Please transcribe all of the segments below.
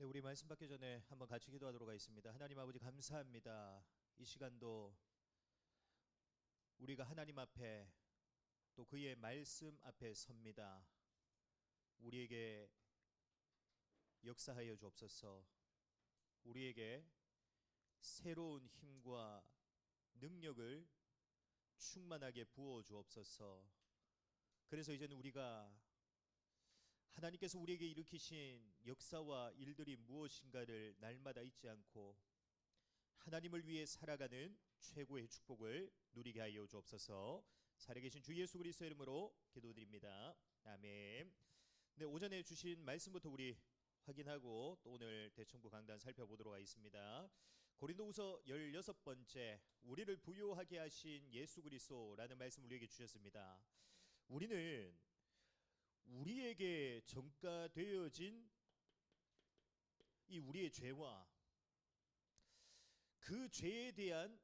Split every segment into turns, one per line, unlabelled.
네, 우리 말씀 받기 전에 한번 같이 기도하도록 하겠습니다. 하나님 아버지 감사합니다. 이 시간도 우리가 하나님 앞에 또 그의 말씀 앞에 섭니다. 우리에게 역사하여 주옵소서. 우리에게 새로운 힘과 능력을 충만하게 부어 주옵소서. 그래서 이제는 우리가 하나님께서 우리에게 일으키신 역사와 일들이 무엇인가를 날마다 잊지 않고 하나님을 위해 살아가는 최고의 축복을 누리게 하여 주옵소서. 살아계신 주 예수 그리스도의 이름으로 기도드립니다. 아멘. 네, 오전에 주신 말씀부터 우리 확인하고 또 오늘 대청부 강단 살펴보도록 하겠습니다. 고린도후서 16번째, 우리를 부요하게 하신 예수 그리스도라는 말씀 우리에게 주셨습니다. 우리는 우리에게 전가되어진 이 우리의 죄와 그 죄에 대한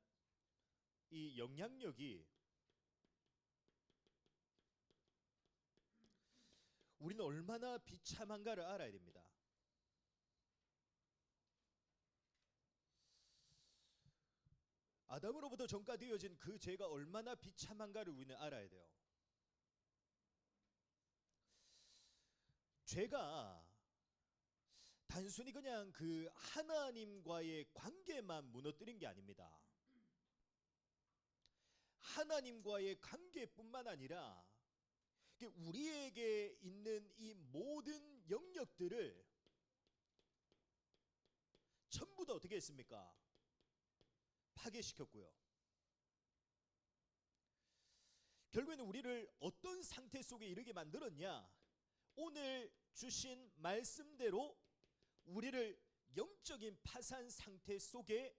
이 영향력이 우리는 얼마나 비참한가를 알아야 됩니다. 아담으로부터 전가되어진 그 죄가 얼마나 비참한가를 우리는 알아야 돼요. 죄가 단순히 그냥 그 하나님과의 관계만 무너뜨린 게 아닙니다. 하나님과의 관계뿐만 아니라 우리에게 있는 이 모든 영역들을 전부 다 어떻게 했습니까? 파괴시켰고요. 결국에는 우리를 어떤 상태 속에 이르게 만들었냐? 오늘 주신 말씀대로 우리를 영적인 파산 상태 속에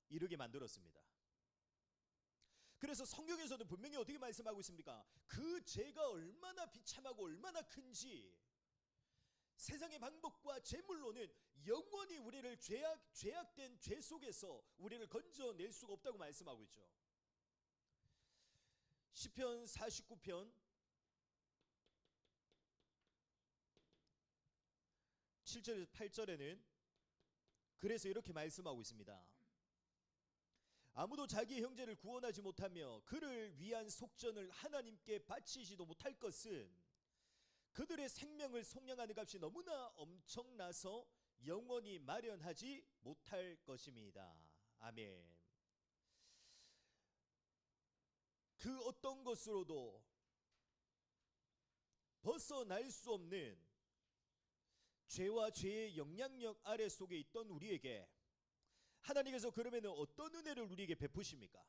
이르게 만들었습니다. 그래서 성경에서는 분명히 어떻게 말씀하고 있습니까? 그 죄가 얼마나 비참하고 얼마나 큰지 세상의 방법과 재물로는 영원히 우리를 죄악된 죄 속에서 우리를 건져낼 수가 없다고 말씀하고 있죠. 시편 49편 7절에서 8절에는 그래서 이렇게 말씀하고 있습니다. 아무도 자기 형제를 구원하지 못하며 그를 위한 속전을 하나님께 바치지도 못할 것은 그들의 생명을 속량하는 값이 너무나 엄청나서 영원히 마련하지 못할 것입니다. 아멘. 그 어떤 것으로도 벗어날 수 없는 죄와 죄의 영향력 아래 속에 있던 우리에게 하나님께서 그러면 어떤 은혜를 우리에게 베푸십니까?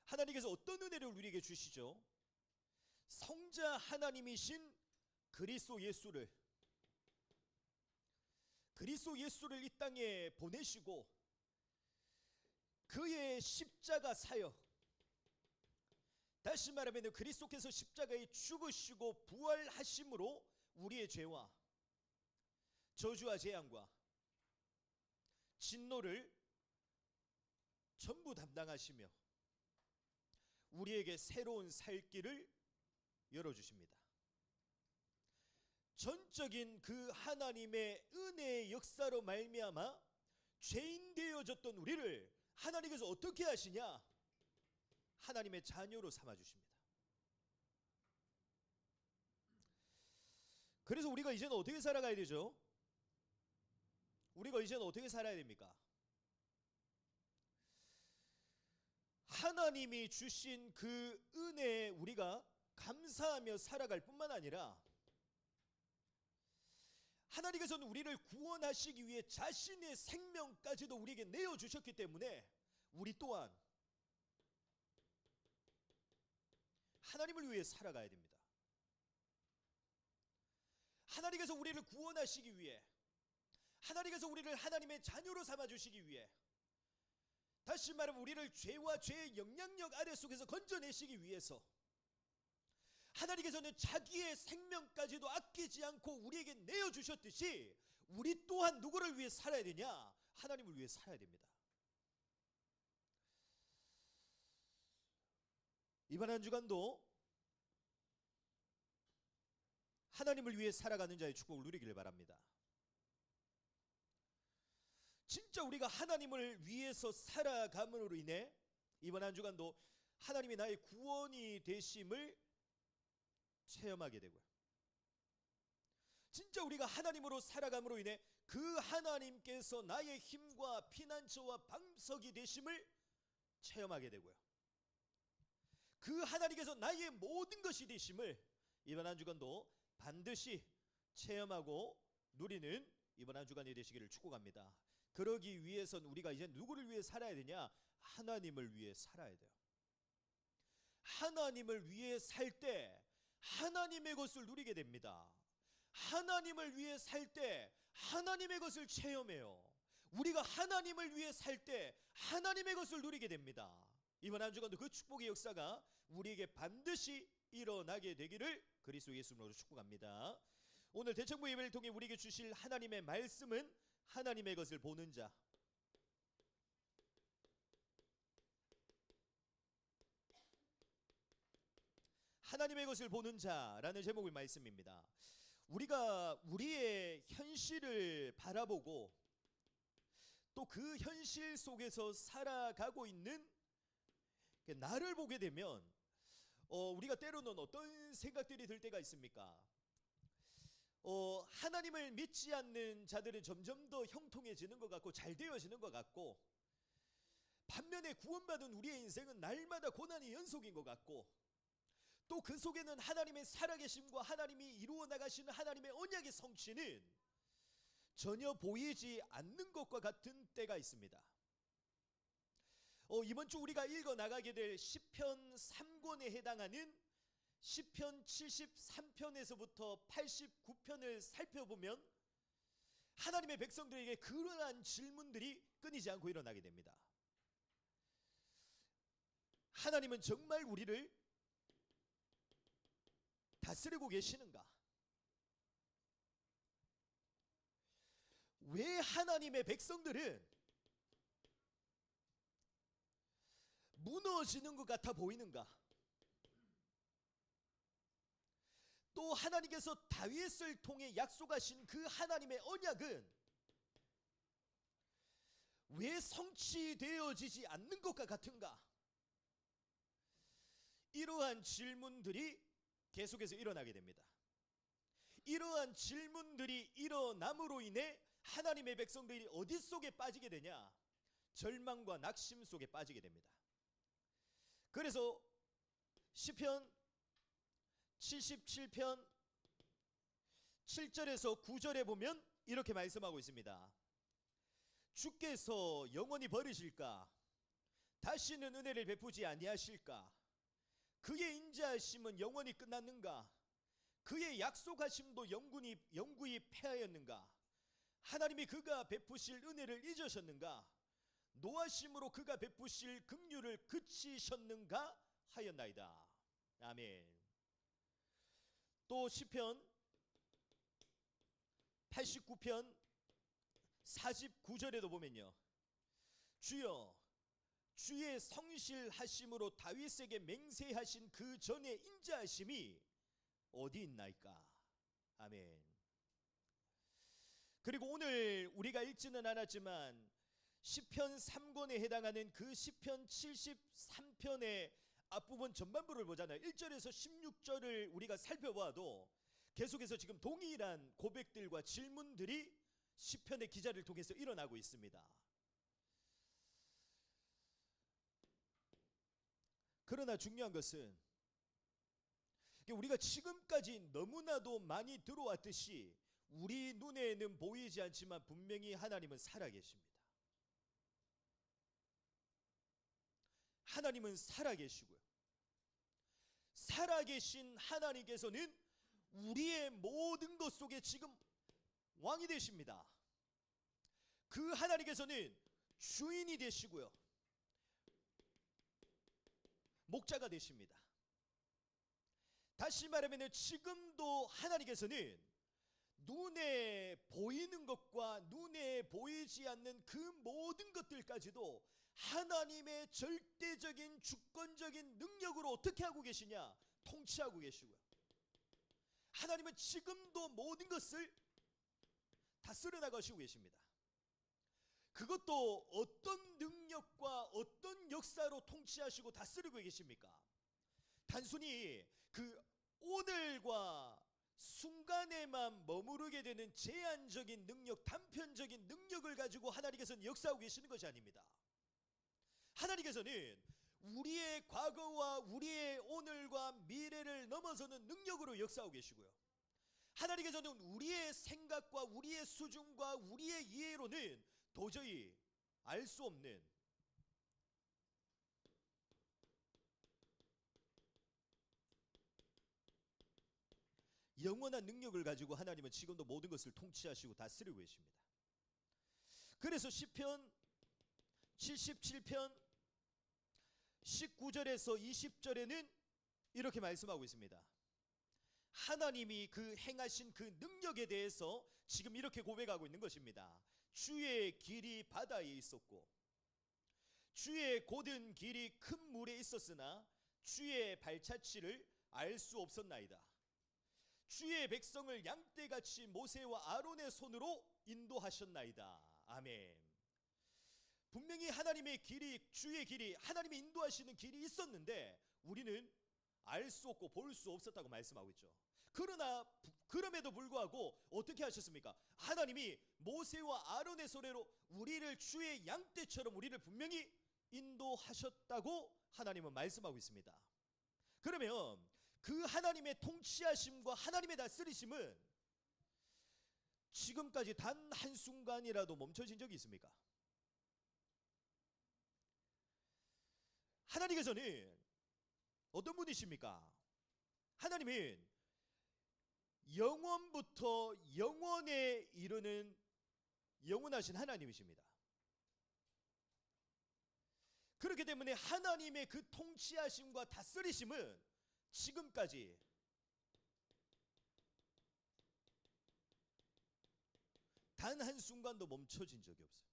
하나님께서 어떤 은혜를 우리에게 주시죠? 성자 하나님이신 그리스도 예수를 이 땅에 보내시고 그의 십자가 사역, 다시 말하면 그리스도께서 십자가에 죽으시고 부활하심으로 우리의 죄와 저주와 재앙과 진노를 전부 담당하시며 우리에게 새로운 살 길을 열어주십니다. 전적인 그 하나님의 은혜의 역사로 말미암아 죄인 되어졌던 우리를 하나님께서 어떻게 하시냐? 하나님의 자녀로 삼아주십니다. 그래서 우리가 이제는 어떻게 살아가야 되죠? 우리가 이제는 어떻게 살아야 됩니까? 하나님이 주신 그 은혜에 우리가 감사하며 살아갈 뿐만 아니라 하나님께서는 우리를 구원하시기 위해 자신의 생명까지도 우리에게 내어주셨기 때문에 우리 또한 하나님을 위해 살아가야 됩니다. 하나님께서 우리를 구원하시기 위해, 하나님께서 우리를 하나님의 자녀로 삼아주시기 위해, 다시 말하면 우리를 죄와 죄의 영향력 아래 속에서 건져내시기 위해서 하나님께서는 자기의 생명까지도 아끼지 않고 우리에게 내어주셨듯이 우리 또한 누구를 위해 살아야 되냐? 하나님을 위해 살아야 됩니다. 이번 한 주간도 하나님을 위해 살아가는 자의 축복을 누리기를 바랍니다. 진짜 우리가 하나님을 위해서 살아감으로 인해 이번 한 주간도 하나님이 나의 구원이 되심을 체험하게 되고요. 진짜 우리가 하나님으로 살아감으로 인해 그 하나님께서 나의 힘과 피난처와 방석이 되심을 체험하게 되고요. 그 하나님께서 나의 모든 것이 되심을 이번 한 주간도 반드시 체험하고 누리는 이번 한 주간이 되시기를 축복합니다. 그러기 위해서는 우리가 이제 누구를 위해 살아야 되냐? 하나님을 위해 살아야 돼요. 하나님을 위해 살 때 하나님의 것을 누리게 됩니다. 하나님을 위해 살 때 하나님의 것을 체험해요. 우리가 하나님을 위해 살 때 하나님의 것을 누리게 됩니다. 이번 한 주간도 그 축복의 역사가 우리에게 반드시 일어나게 되기를 그리스도 예수님으로 축복합니다. 오늘 대청부 예배를 통해 우리에게 주실 하나님의 말씀은 하나님의 것을 보는 자. 하나님의 것을 보는 자라는 제목의 말씀입니다. 우리가 우리의 현실을 바라보고 또 그 현실 속에서 살아가고 있는 나를 보게 되면 우리가 때로는 어떤 생각들이 들 때가 있습니까? 하나님을 믿지 않는 자들은 점점 더 형통해지는 것 같고 잘 되어지는 것 같고, 반면에 구원받은 우리의 인생은 날마다 고난의 연속인 것 같고, 또 그 속에는 하나님의 살아계심과 하나님이 이루어 나가시는 하나님의 언약의 성취는 전혀 보이지 않는 것과 같은 때가 있습니다. 이번 주 우리가 읽어 나가게 될 시편 3권에 해당하는 시편 73편에서부터 89편을 살펴보면 하나님의 백성들에게 그러한 질문들이 끊이지 않고 일어나게 됩니다. 하나님은 정말 우리를 다스리고 계시는가? 왜 하나님의 백성들은 무너지는 것 같아 보이는가? 또 하나님께서 다윗을 통해 약속하신 그 하나님의 언약은 왜 성취되어지지 않는 것과 같은가? 이러한 질문들이 계속해서 일어나게 됩니다. 이러한 질문들이 일어남으로 인해 하나님의 백성들이 어디 속에 빠지게 되냐? 절망과 낙심 속에 빠지게 됩니다. 그래서 시편 77편 7절에서 9절에 보면 이렇게 말씀하고 있습니다. 주께서 영원히 버리실까? 다시는 은혜를 베푸지 아니하실까? 그의 인자하심은 영원히 끝났는가? 그의 약속하심도 영구히 패하였는가? 하나님이 그가 베푸실 은혜를 잊으셨는가? 노하심으로 그가 베푸실 긍휼을 그치셨는가 하였나이다. 아멘. 또 시편 89편 49절에도 보면요, 주여 주의 성실하심으로 다윗에게 맹세하신 그 전에 인자하심이 어디 있나이까? 아멘. 그리고 오늘 우리가 읽지는 않았지만 시편 3권에 해당하는 그 시편 73편의 앞부분 전반부를 보잖아요. 1절에서 16절을 우리가 살펴봐도 계속해서 지금 동일한 고백들과 질문들이 시편의 기자를 통해서 일어나고 있습니다. 그러나 중요한 것은 우리가 지금까지 너무나도 많이 들어왔듯이 우리 눈에는 보이지 않지만 분명히 하나님은 살아계십니다. 하나님은 살아계시고요, 살아계신 하나님께서는 우리의 모든 것 속에 지금 왕이 되십니다. 그 하나님께서는 주인이 되시고요, 목자가 되십니다. 다시 말하면 지금도 하나님께서는 눈에 보이는 것과 눈에 보이지 않는 그 모든 것들까지도 하나님의 절대적인 주권적인 능력으로 어떻게 하고 계시냐? 통치하고 계시고요, 하나님은 지금도 모든 것을 다스려 나가시고 계십니다. 그것도 어떤 능력과 어떤 역사로 통치하시고 다스리고 계십니까? 단순히 그 오늘과 순간에만 머무르게 되는 제한적인 능력, 단편적인 능력을 가지고 하나님께서는 역사하고 계시는 것이 아닙니다. 하나님께서는 우리의 과거와 우리의 오늘과 미래를 넘어서는 능력으로 역사하고 계시고요, 하나님께서는 우리의 생각과 우리의 수준과 우리의 이해로는 도저히 알 수 없는 영원한 능력을 가지고 하나님은 지금도 모든 것을 통치하시고 다스리고 계십니다. 그래서 시편 77편 19절에서 20절에는 이렇게 말씀하고 있습니다. 하나님이 그 행하신 그 능력에 대해서 지금 이렇게 고백하고 있는 것입니다. 주의 길이 바다에 있었고 주의 곧은 길이 큰 물에 있었으나 주의 발자취를 알 수 없었나이다. 주의 백성을 양떼같이 모세와 아론의 손으로 인도하셨나이다. 아멘. 분명히 하나님의 길이, 주의 길이, 하나님이 인도하시는 길이 있었는데 우리는 알 수 없고 볼 수 없었다고 말씀하고 있죠. 그러나 그럼에도 불구하고 어떻게 하셨습니까? 하나님이 모세와 아론의 손으로 우리를 주의 양떼처럼 우리를 분명히 인도하셨다고 하나님은 말씀하고 있습니다. 그러면 그 하나님의 통치하심과 하나님의 다스리심은 지금까지 단 한순간이라도 멈춰진 적이 있습니까? 하나님께서는 어떤 분이십니까? 하나님은 영원부터 영원에 이르는 영원하신 하나님이십니다. 그렇기 때문에 하나님의 그 통치하심과 다스리심은 지금까지 단 한순간도 멈춰진 적이 없어요.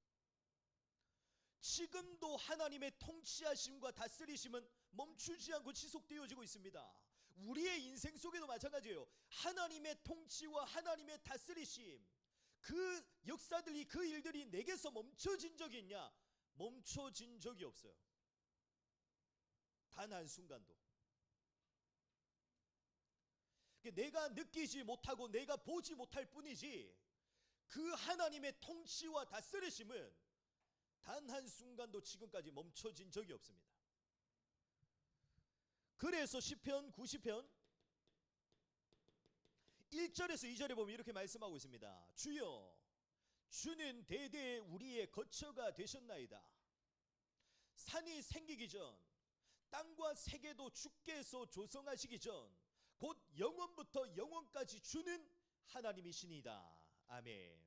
지금도 하나님의 통치하심과 다스리심은 멈추지 않고 지속되어지고 있습니다. 우리의 인생 속에도 마찬가지예요. 하나님의 통치와 하나님의 다스리심, 그 역사들이, 그 일들이 내게서 멈춰진 적이 있냐? 멈춰진 적이 없어요. 단 한순간도. 내가 느끼지 못하고 내가 보지 못할 뿐이지 그 하나님의 통치와 다스리심은 단 한순간도 지금까지 멈춰진 적이 없습니다. 그래서 시편 90편 1절에서 2절에 보면 이렇게 말씀하고 있습니다. 주여, 주는 대대 우리의 거처가 되셨나이다. 산이 생기기 전, 땅과 세계도 주께서 조성하시기 전, 곧 영원부터 영원까지 주는 하나님이시니다. 아멘.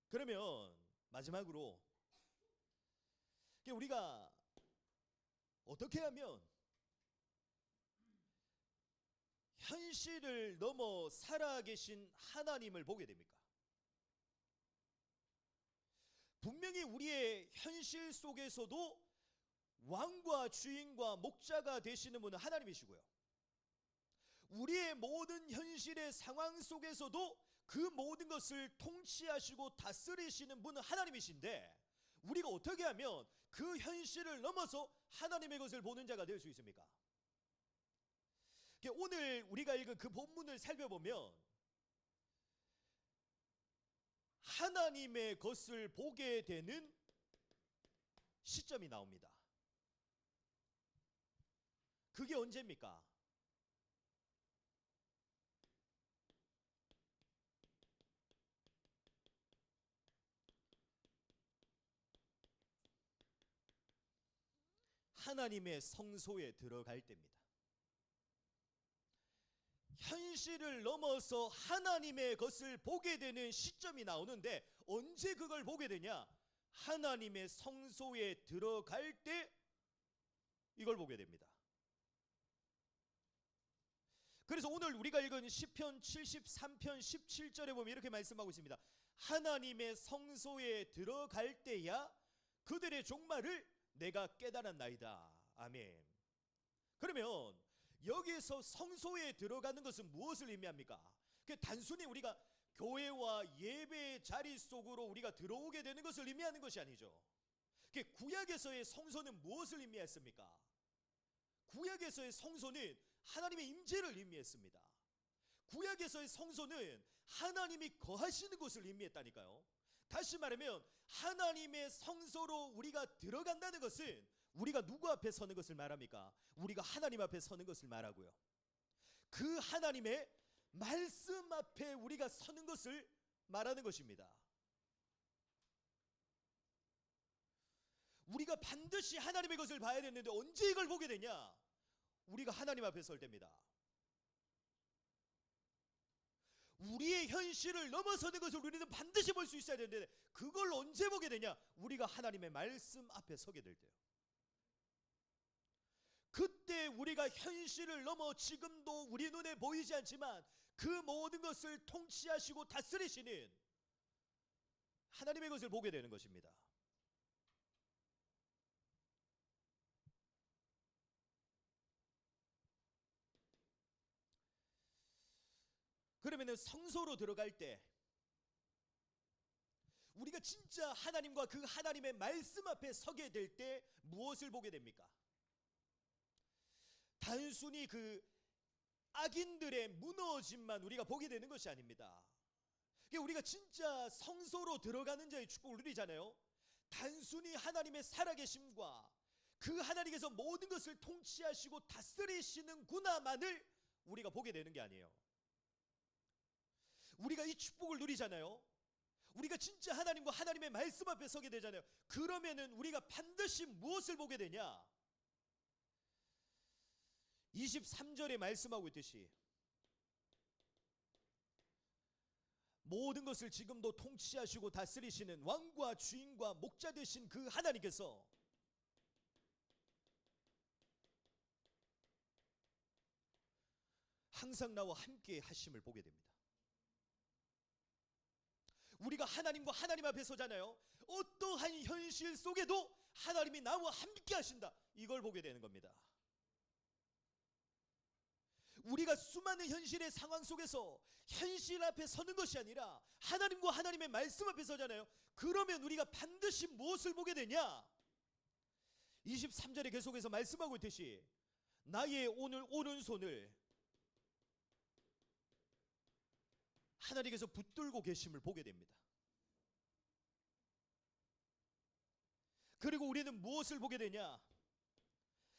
그러면 마지막으로 우리가 어떻게 하면 현실을 넘어 살아계신 하나님을 보게 됩니까? 분명히 우리의 현실 속에서도 왕과 주인과 목자가 되시는 분은 하나님이시고요, 우리의 모든 현실의 상황 속에서도 그 모든 것을 통치하시고 다스리시는 분은 하나님이신데 우리가 어떻게 하면 그 현실을 넘어서 하나님의 것을 보는 자가 될 수 있습니까? 오늘 우리가 읽은 그 본문을 살펴보면 하나님의 것을 보게 되는 시점이 나옵니다. 그게 언제입니까? 하나님의 성소에 들어갈 때입니다. 현실을 넘어서 하나님의 것을 보게 되는 시점이 나오는데 언제 그걸 보게 되냐? 하나님의 성소에 들어갈 때 이걸 보게 됩니다. 그래서 오늘 우리가 읽은 시편 73편 17절에 보면 이렇게 말씀하고 있습니다. 하나님의 성소에 들어갈 때야 그들의 종말을 내가 깨달았나이다. 아멘. 그러면 여기에서 성소에 들어가는 것은 무엇을 의미합니까? 그 단순히 우리가 교회와 예배의 자리 속으로 우리가 들어오게 되는 것을 의미하는 것이 아니죠. 그 구약에서의 성소는 무엇을 의미했습니까? 구약에서의 성소는 하나님의 임재를 의미했습니다. 구약에서의 성소는 하나님이 거하시는 곳을 의미했다니까요. 다시 말하면 하나님의 성소로 우리가 들어간다는 것은 우리가 누구 앞에 서는 것을 말합니까? 우리가 하나님 앞에 서는 것을 말하고요. 그 하나님의 말씀 앞에 우리가 서는 것을 말하는 것입니다. 우리가 반드시 하나님의 것을 봐야 되는데 언제 이걸 보게 되냐? 우리가 하나님 앞에 설 때입니다. 우리의 현실을 넘어서는 것을 우리는 반드시 볼 수 있어야 되는데 그걸 언제 보게 되냐? 우리가 하나님의 말씀 앞에 서게 될 때요. 그때 우리가 현실을 넘어 지금도 우리 눈에 보이지 않지만 그 모든 것을 통치하시고 다스리시는 하나님의 것을 보게 되는 것입니다. 그러면 성소로 들어갈 때 우리가 진짜 하나님과 그 하나님의 말씀 앞에 서게 될 때 무엇을 보게 됩니까? 단순히 그 악인들의 무너짐만 우리가 보게 되는 것이 아닙니다. 우리가 진짜 성소로 들어가는 자의 축복을 누리잖아요. 단순히 하나님의 살아계심과 그 하나님께서 모든 것을 통치하시고 다스리시는구나만을 우리가 보게 되는 게 아니에요. 우리가 이 축복을 누리잖아요. 우리가 진짜 하나님과 하나님의 말씀 앞에 서게 되잖아요. 그러면은 우리가 반드시 무엇을 보게 되냐? 23절에 말씀하고 있듯이 모든 것을 지금도 통치하시고 다스리시는 왕과 주인과 목자 되신 그 하나님께서 항상 나와 함께 하심을 보게 됩니다. 우리가 하나님과 하나님 앞에 서잖아요. 어떠한 현실 속에도 하나님이 나와 함께 하신다. 이걸 보게 되는 겁니다. 우리가 수많은 현실의 상황 속에서 현실 앞에 서는 것이 아니라 하나님과 하나님의 말씀 앞에 서잖아요. 그러면 우리가 반드시 무엇을 보게 되냐? 23절에 계속해서 말씀하고 있듯이 나의 오늘 오른손을 하나님께서 붙들고 계심을 보게 됩니다. 그리고 우리는 무엇을 보게 되냐?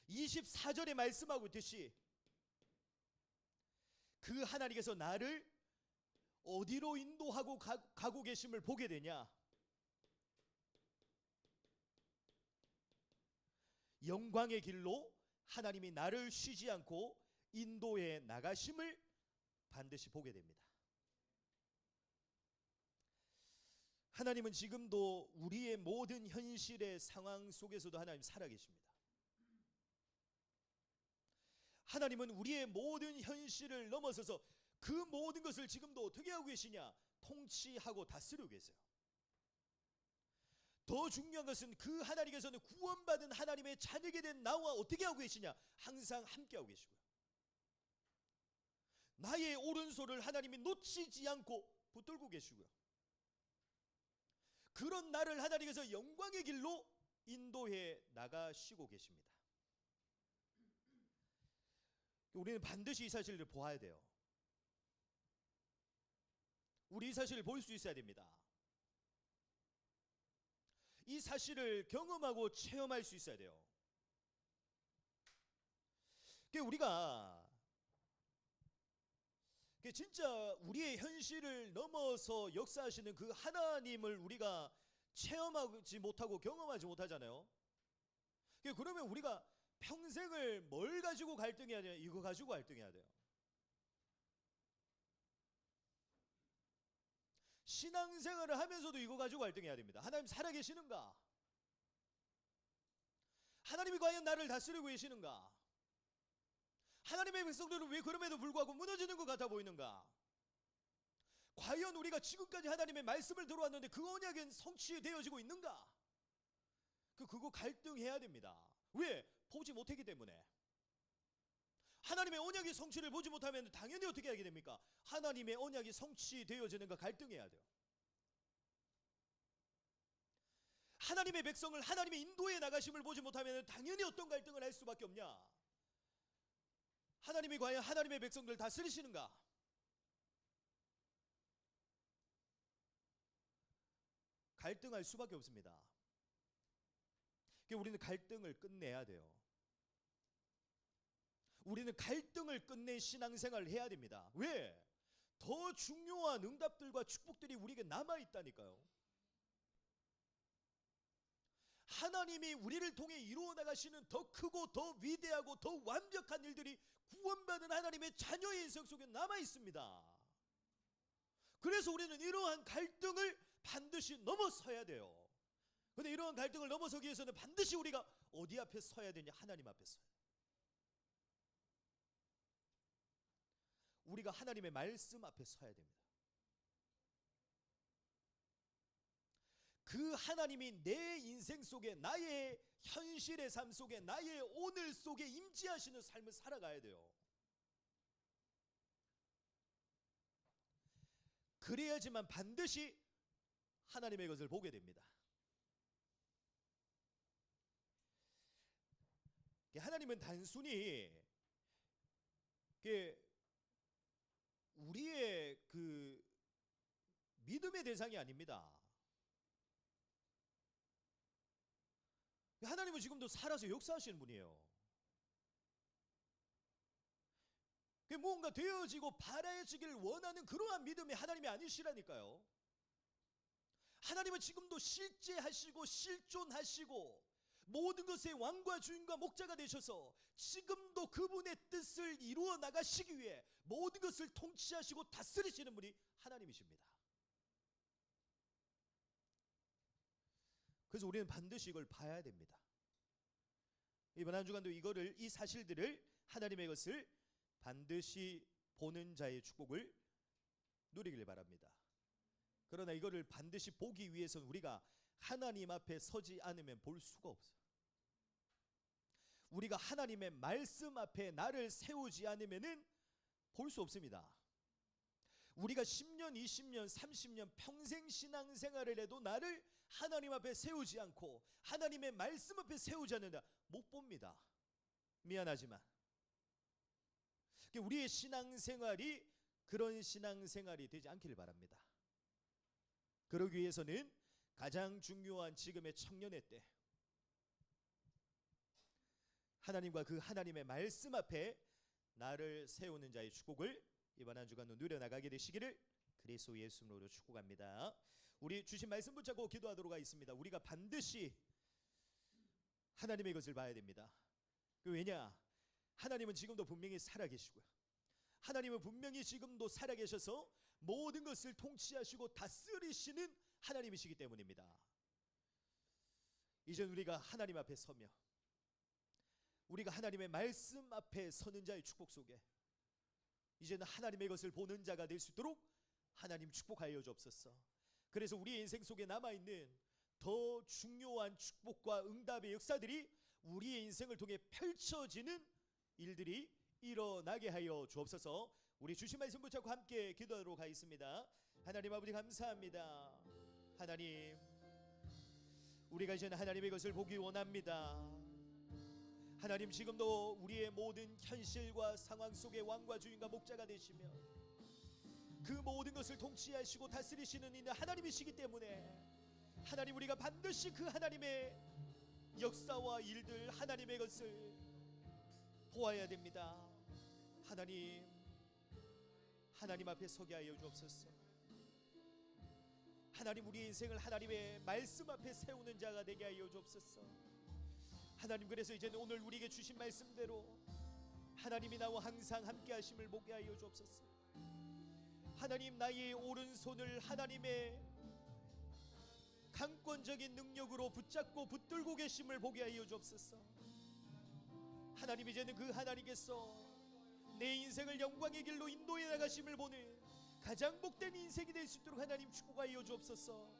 24절에 말씀하고 있듯이 그 하나님께서 나를 어디로 인도하고 가고 계심을 보게 되냐? 영광의 길로 하나님이 나를 쉬지 않고 인도해 나가심을 반드시 보게 됩니다. 하나님은 지금도 우리의 모든 현실의 상황 속에서도 하나님 살아계십니다. 하나님은 우리의 모든 현실을 넘어서서 그 모든 것을 지금도 어떻게 하고 계시냐? 통치하고 다스리고 계세요. 더 중요한 것은 그 하나님께서는 구원받은 하나님의 자녀게 된 나와 어떻게 하고 계시냐? 항상 함께하고 계시고요. 나의 오른손을 하나님이 놓치지 않고 붙들고 계시고요. 그런 나를 하나님께서 영광의 길로 인도해 나가시고 계십니다. 우리는 반드시 이 사실을 보아야 돼요. 우리 이 사실을 볼 수 있어야 됩니다. 이 사실을 경험하고 체험할 수 있어야 돼요. 우리가 진짜 우리의 현실을 넘어서 역사하시는 그 하나님을 우리가 체험하지 못하고 경험하지 못하잖아요. 그러면 우리가 평생을 뭘 가지고 갈등해야 돼요? 이거 가지고 갈등해야 돼요. 신앙생활을 하면서도 이거 가지고 갈등해야 됩니다. 하나님 살아계시는가? 하나님이 과연 나를 다스리고 계시는가? 하나님의 백성들은 왜 그럼에도 불구하고 무너지는 것 같아 보이는가? 과연 우리가 지금까지 하나님의 말씀을 들어왔는데 그 언약은 성취되어지고 있는가? 그거 갈등해야 됩니다. 왜? 보지 못했기 때문에. 하나님의 언약이 성취를 보지 못하면 당연히 어떻게 하게 됩니까? 하나님의 언약이 성취되어지는가 갈등해야 돼요. 하나님의 백성을 하나님의 인도에 나가심을 보지 못하면 당연히 어떤 갈등을 할 수밖에 없냐? 하나님이 과연 하나님의 백성들을 다스리시는가? 갈등할 수밖에 없습니다. 우리는 갈등을 끝내야 돼요. 우리는 갈등을 끝낸 신앙생활을 해야 됩니다. 왜? 더 중요한 응답들과 축복들이 우리에게 남아있다니까요. 하나님이 우리를 통해 이루어 나가시는 더 크고 더 위대하고 더 완벽한 일들이 구원받은 하나님의 자녀의 인생 속에 남아있습니다. 그래서 우리는 이러한 갈등을 반드시 넘어서야 돼요. 그런데 이러한 갈등을 넘어서기 위해서는 반드시 우리가 어디 앞에 서야 되냐? 하나님 앞에 서요. 우리가 하나님의 말씀 앞에 서야 됩니다. 그 하나님이 내 인생 속에, 나의 현실의 삶 속에, 나의 오늘 속에 임재하시는 삶을 살아가야 돼요. 그래야지만 반드시 하나님의 것을 보게 됩니다. 하나님은 단순히 우리의 그 믿음의 대상이 아닙니다. 하나님은 지금도 살아서 역사하시는 분이에요. 뭔가 되어지고 바라지기를 원하는 그러한 믿음이 하나님이 아니시라니까요. 하나님은 지금도 실제하시고 실존하시고 모든 것의 왕과 주인과 목자가 되셔서 지금도 그분의 뜻을 이루어 나가시기 위해 모든 것을 통치하시고 다스리시는 분이 하나님이십니다. 그래서 우리는 반드시 이걸 봐야 됩니다. 이번 한 주간도 이 사실들을, 하나님의 것을 반드시 보는 자의 축복을 누리길 바랍니다. 그러나 이거를 반드시 보기 위해서는 우리가 하나님 앞에 서지 않으면 볼 수가 없어요. 우리가 하나님의 말씀 앞에 나를 세우지 않으면 볼 수 없습니다. 우리가 10년, 20년, 30년 평생 신앙생활을 해도 나를 하나님 앞에 세우지 않고 하나님의 말씀 앞에 세우지 않는다, 못 봅니다. 미안하지만 우리의 신앙생활이 그런 신앙생활이 되지 않기를 바랍니다. 그러기 위해서는 가장 중요한 지금의 청년의 때, 하나님과 그 하나님의 말씀 앞에 나를 세우는 자의 축복을 이번 한 주간도 누려나가게 되시기를 그리스도 예수님으로 축복합니다. 우리 주신 말씀 붙잡고 기도하도록 하겠습니다. 우리가 반드시 하나님의 것을 봐야 됩니다. 왜냐? 하나님은 지금도 분명히 살아계시고요, 하나님은 분명히 지금도 살아계셔서 모든 것을 통치하시고 다스리시는 하나님이시기 때문입니다. 이제 우리가 하나님 앞에 서며 우리가 하나님의 말씀 앞에 서는 자의 축복 속에 이제는 하나님의 것을 보는 자가 될 수 있도록 하나님 축복하여 주옵소서. 그래서 우리의 인생 속에 남아있는 더 중요한 축복과 응답의 역사들이 우리의 인생을 통해 펼쳐지는 일들이 일어나게 하여 주옵소서. 우리 주신 말씀 붙잡고 함께 기도하도록 하겠습니다. 하나님 아버지 감사합니다. 하나님, 우리가 이제는 하나님의 것을 보기 원합니다. 하나님, 지금도 우리의 모든 현실과 상황 속에 왕과 주인과 목자가 되시며 그 모든 것을 통치하시고 다스리시는 이는 하나님이시기 때문에 하나님, 우리가 반드시 그 하나님의 역사와 일들, 하나님의 것을 보아야 됩니다. 하나님 앞에 서게 하여 주옵소서. 하나님, 우리 인생을 하나님의 말씀 앞에 세우는 자가 되게 하여 주옵소서. 하나님, 그래서 이제는 오늘 우리에게 주신 말씀대로 하나님이 나와 항상 함께 하심을 보게 하여 주옵소서. 하나님, 나의 오른손을 하나님의 강권적인 능력으로 붙잡고 붙들고 계심을 보게 하여 주옵소서. 하나님, 이제는 그 하나님께서 내 인생을 영광의 길로 인도해 나가심을 보는 가장 복된 인생이 될 수 있도록 하나님 축복하여 주옵소서.